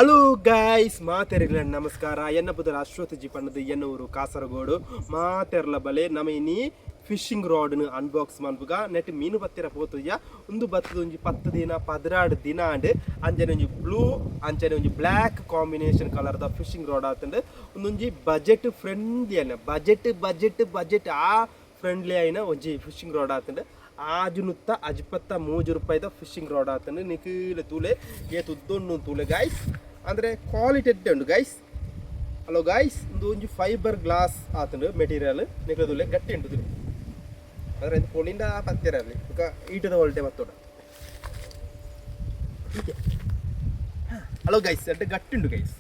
Hello guys ಮಾತೆರಗಳ ನಮಸ್ಕಾರ ಎನ್ನ ಪುದರ AshwathAGF ಅನ್ನದು ಎನ್ನೂರು ಕಾಸರಗೋಡು ಮಾತೆರ್ಲ ಬಲೆ ನಮೈನಿ ಫಿಶಿಂಗ್ ರಾಡ್ ನು ಅನ್ಬಾಕ್ಸ್ ಮಾಡ್ಬುಗ ನೆಟ್ ಮೀನು ಬತ್ತಿರ ಪೋತುಯ್ಯ ಒಂದು ಬತ್ತದ ಒಂಜಿ 10 ದಿನ 16 ದಿನ ಅಂಡ್ ಅಂಜನೆ ಒಂಜಿ ಬ್ಲೂ ಅಂಜನೆ ಒಂಜಿ ಬ್ಲ್ಯಾಕ್ ಕಾಂಬಿನೇಷನ್ ಕಲರ್ ದ ಫಿಶಿಂಗ್ ರಾಡ್ ಆತಂಡ್ ಒಂದೊಂಜಿ ಬಜೆಟ್ ಫ್ರೆಂಡ್ಲಿ ಅನ್ನ ಬಜೆಟ್ ಆ ಫ್ರೆಂಡ್ಲಿ అయిన ಒಂಜಿ ಫಿಶಿಂಗ್ ರಾಡ್ ಆತಂಡ್ ಆಜುನುತ್ತ ಅಜ್ಪತ್ತ ₹3 ಫಿಶಿಂಗ್ ರಾಡ್ ಆತಂಡ್ ನಿಖಿಲ ತೂಲೆ ಏತುದ್ದೊಂಡು ತೂಲೆ ಗೈಸ್ ಅಂದರೆ ಕ್ವಾಲಿಟಿ ಉಂಟು ಗೈಸ್. ಹಲೋ ಗೈಸ್, ಒಂದು ಫೈಬರ್ ಗ್ಲಾಸ್ ಆತಂಡು ಮೆಟೀರಿಯಲ್ ನಿಖಿಲ ತೂಲೆ ಗಟ್ಟಿ ಉಂಟು ತುಲೆ ಅಂದರೆ ಇದು ಪೊಲಿಂಡ ಪತ್ತಿರಲ್ಲಿ ಈಗ ಈಟದ ಒಳ್ಳೆ ಮತ್ತೋಡ. ಹಲೋ ಗೈಸ್ అంటే ಗಟ್ಟಿ ಉಂಟು ಗೈಸ್.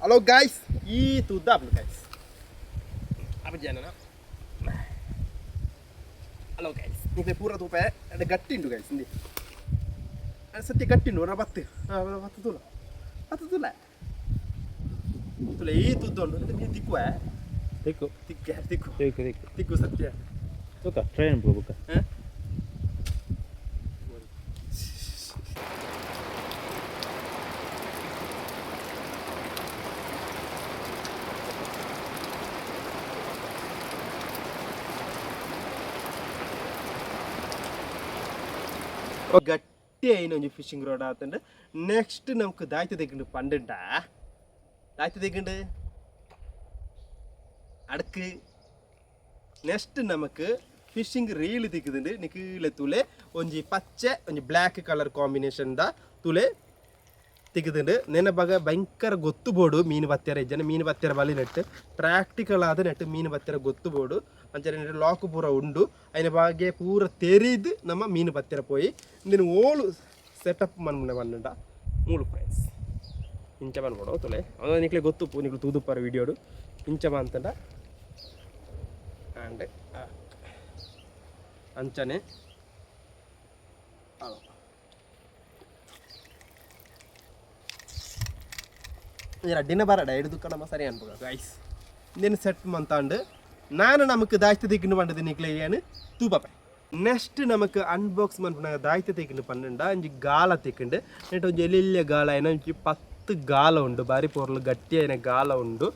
ಹಲೋ ಗೈಸ್ ಈ ತುದ್ದ ಆಪಲು ಗೈಸ್ ಅಪ್ಪ ಜನನ. ಹಲೋ ಗೈಸ್ ನಿಮಗೆ ಪೂರ ತೂಪ అంటే ಗಟ್ಟಿ ಉಂಟು ಗೈಸ್ ಇಂದಿ ಸತ್ಯ ಗಟ್ಟಿ ಉಂಟು ನಾ ಬತ್ತು ತುಲ ತುಲ ಈ ತುದ್ದೊಂಡು ನೀವು ತಿಕ್ಕುವ ತಿಕ್ಕು ಸತ್ಯ Buka, try bro, buka. ಗಟ್ಟಿ అయిన ಒಂಜಿ ಫಿಶಿಂಗ್ ರಾಡ್ ಆತಂಡ್ ನೆಕ್ಸ್ಟ್ ನಮಕ್ ದಾಯ್ತ ತೆಗ್ಗಂಡು ಪಂಡುಂಡ ದಾಯ್ತ ತೆಗ್ಗಂಡು ಅಡಕ್ಕೆ ನೆಕ್ಸ್ಟ್ ನಮಕ್ ಫಿಶಿಂಗ್ ರೀಲ್ ತಿಕ್ಕುದುಂಡು ನಿಖಿಲ ತುಲೆ ಒಂಜಿ ಪಚ್ಚೆ ಒಂಜಿ ಬ್ಲ್ಯಾಕ್ ಕಲರ್ ಕಾಂಬಿನೇಷನ್ ದ ತುಲೆ ತಿಕ್ಕುದುಂಡು ನೆನ ಬಗ ಭಯಂಕರ ಗೊತ್ತು ಬೋಡು ಮೀನು ಬತ್ತೆರ ಇಜ್ಜನ ಮೀನು ಬತ್ತೆರ ಬಲಿ ನೆಟ್ಟು ಪ್ರಾಕ್ಟಿಕಲ್ ಆದ ನೆಟ್ಟು ಮೀನು ಬತ್ತೆರ ಗೊತ್ತು ಬೋಡು ಅಂಚನೆ ನೆಟ್ಟು ಲಾಕ್ ಪೂರ ಉಂಡು ಅಯ್ನ ಬಾಗೆ ಪೂರ ತೆರಿದು ನಮ್ಮ ಮೀನು ಬತ್ತೆರ ಪೋಯಿ ಇಂದಿನ ಓಲು ಸೆಟಪ್ ಮನ್ಮುನೆ ಬನ್ನುಂಡ ಮೂಲು ಫ್ರೆಂಡ್ಸ್ ಇಂಚ ಬನ್ಬೋಡು ತುಲೆ ಅದ ನಿಕ್ಲೆ ಗೊತ್ತು ನಿಕ್ಲು ತೂದುಪ್ಪರ ವಿಡಿಯೋಡು ಇಂಚ ಅಂತಂಡ ಆ್ಯಂಡ್ ಅಂಚನೆ ಅಡ್ಡಿನ ಬರಡ ಹಿಡಿದು ನಮ್ಮ ಸರಿ ಅನ್ಬೋದ ಗೈಸ್ ಇಂದೇನು ಸೆಟ್ ಮಂತಾಂಡು ನಾನು ನಮಕ್ ದಾಯ್ತ ತೆಗ್ಗಿನ ಪಂಡದು ನಿಕ್ಲೆ ಏನು ತೂಪಪ್ಪ ನೆಕ್ಸ್ಟ್ ನಮಕ್ ಅನ್ಬಾಕ್ಸ್ ಮನ್ಪುನ ದಾಯ್ತ ತೆಗ್ಗಿನ ಪಂಡ ಒಂಜಿ ಗಾಲ ತೆಕ್ಕಂಡು ನೆಟ್ ಒಂಜಿ ಎಲ್ಲಿಯ ಗಾಲ ಏನ ಒಂಜಿ 10 ಗಾಲ ಉಂಡು ಬಾರಿ ಪೊರ್ಲು ಗಟ್ಟಿ అయిన ಗಾಲ ಉಂಡು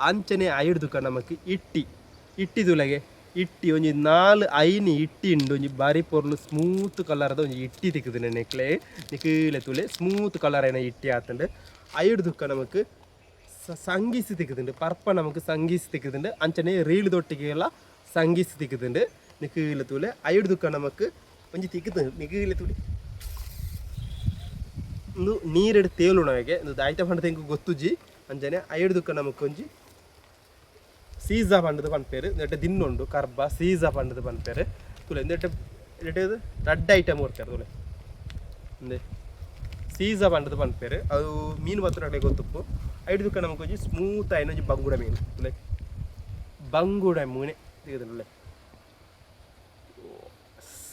ಅಂಚನೆ ಐಡ್ದುಕ ನಮಕ್ ಇಟ್ಟಿ ತುಲೆಗೆ ಇಟ್ಟಿ ಒಂಜಿ 4 ಐನಿ ಇಟ್ಟಿ ಉಂಡು ಒಂಜಿ ಬಾರಿ ಪೊರ್ಲು ಸ್ಮೂತ್ ಕಲರ್ದ ಒಂಜಿ ಇಟ್ಟಿ ತಿಕ್ಕುದು ನೆಕ್ಲೆ ನಿಖಿಲೆ ತುಲೆ ಸ್ಮೂತ್ ಕಲರ್ అయిన ಇಟ್ಟಿ ಆತಂಡು ಐಡ್ದುಕ ನಮಕ್ ಸಂಗೀಸಿ ತಿಕ್ಕುದುಂಡು ಪರ್ಪ ನಮಕ್ ಸಂಗೀಸಿ ತಿಕ್ಕುದುಂಡು ಅಂಚನೆ ರೀಲ್ ದೊಟ್ಟಿಗೆಲ್ಲ ಸಂಗೀಸಿ ತಿಕ್ಕುದುಂಡು ನಿಖಿಲೆ ತುಲೆ ಐಡ್ದುಕ ನಮಕ್ ಒಂಜಿ ತಿಕ್ಕುದುಂಡು ನಿಖಿಲೆ ತುಲೆ ಒಂದು ನೀರೆಡು ತೇಲು ನಮಗೆ ಒಂದು ದಾಯ್ತ ಪಂಡ ತೆಂಗು ಗೊತ್ತುಜಿ ಅಂಜನೆ ಐಡ್ದುಕ ನಮಕ್ ಒಂಜಿ ಸೀಸಾ ಪಂಡದ ಪನ್ಪೇರು ನೆಟ್ಟ ದಿನ್ನುಂಡು ಕರ್ಬ ಸೀಸಾ ಪಂಡದ ಪನ್ಪೇರು ತುಲೆ ನೆಟ್ಟ ನೆಟ್ಟದು ರಡ್ಡ ಐಟಮ್ ಕೊಡ್ತಾರೆ ತುಲೆ ಒಂದೇ ಸೀಸಾ ಪಂಡದ ಪನ್ಪೇರು ಅದು ಮೀನು ಬತ್ತುನ ಗೊತ್ತುಪ್ಪು ಐಡ್ದುಕ ನಮಕ್ ಒಂಜಿ ಸ್ಮೂತ್ ಆಯ್ನ ಒಂಜಿ ಬಂಗುಡ ಮೀನು ತುಲೆ ಬಂಗುಡ ಮೀನೆ ತೆಗೆದುಲೆ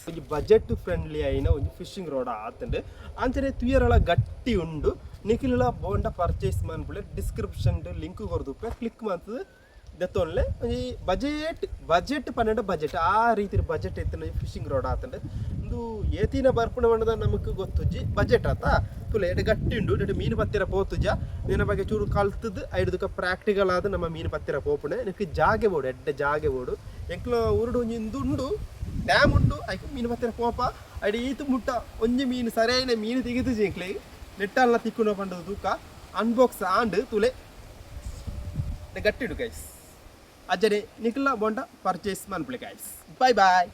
ಒಂಜಿ ಬಜೆಟ್ ಫ್ರೆಂಡ್ಲಿ అయిన ಒಂಜಿ ಫಿಶಿಂಗ್ ರಾಡ್ ಆತಂಡ್ ಅಂಚನೆ ತುಯರಲ ಗಟ್ಟಿ ಉಂಡು ನಿಖಿಲ ಬೋಂಡ ಪರ್ಚೇಸ್ ಮನ್ಪುಲೆ ಡಿಸ್ಕ್ರಿಪ್ಷನ್ ಲಿಂಕ್ ಕೊರ್ದುಪ್ಪೆ ಕ್ಲಿಕ್ ಮಾಡ್ತದೆ ದೆತ್ತೊನ್ಲೆ ಒಂಜಿ ಬಜೆಟ್ ಪನ್ನಡ ಬಜೆಟ್ ಆ ರೀತಿ ಬಜೆಟ್ ಎತ್ತಿನ ಫಿಶಿಂಗ್ ರಾಡ್ ಆತಂಡ್ ಇಂದು ಏತಿನ ಬರ್ಪುಣ ಬಣ್ಣದ ನಮಕ್ ಗೊತ್ತುಜ್ಜಿ ಬಜೆಟ್ ಆತ ತುಲೆ ಎಡೆ ಗಟ್ಟಿ ಉಂಡು ನೆಟ್ಟು ಮೀನು ಪತ್ತಿರ ಪೋತುಜ ನಿನ್ನ ಬಗ್ಗೆ ಚೂರು ಕಲ್ತದ್ದು ಐಡ್ದುಕ ಪ್ರಾಕ್ಟಿಕಲ್ ಆದ ನಮ್ಮ ಮೀನು ಪತ್ತಿರ ಪೋಪುಣೆ ನಿನಗೆ ಜಾಗೆ ಬೋಡು ಎಡ್ಡೆ ಜಾಗೆ ಬೋಡು ಎಂಕ್ಲ ಉರುಡು ಒಂಜಿ ಉಂಡು ಡ್ಯಾಮ್ ಉಂಡು ಐಕ್ ಮೀನು ಪತ್ತಿರ ಪೋಪ ಅಡಿ ಈತು ಮುಟ್ಟ ಒಂಜಿ ಮೀನು ಸರಿಯಾದ ಮೀನು ತೆಗೆದು ಜಿಂಕ್ಲೆ ನೆಟ್ಟಲ್ಲ ತಿಕ್ಕುನ ಪಂಡದು ತೂಕ ಅನ್ಬಾಕ್ಸ್ ಆಂಡ್ ತುಲೆ ಗಟ್ಟಿಡು ಗೈಸ್ ಅಜ್ಜನೆ ನಿಖಿಲ ಬೋಂಡ ಪರ್ಚೇಸ್ ಮನ್ಪುಲೆ ಗೈಸ್. ಬಾಯ್ ಬಾಯ್.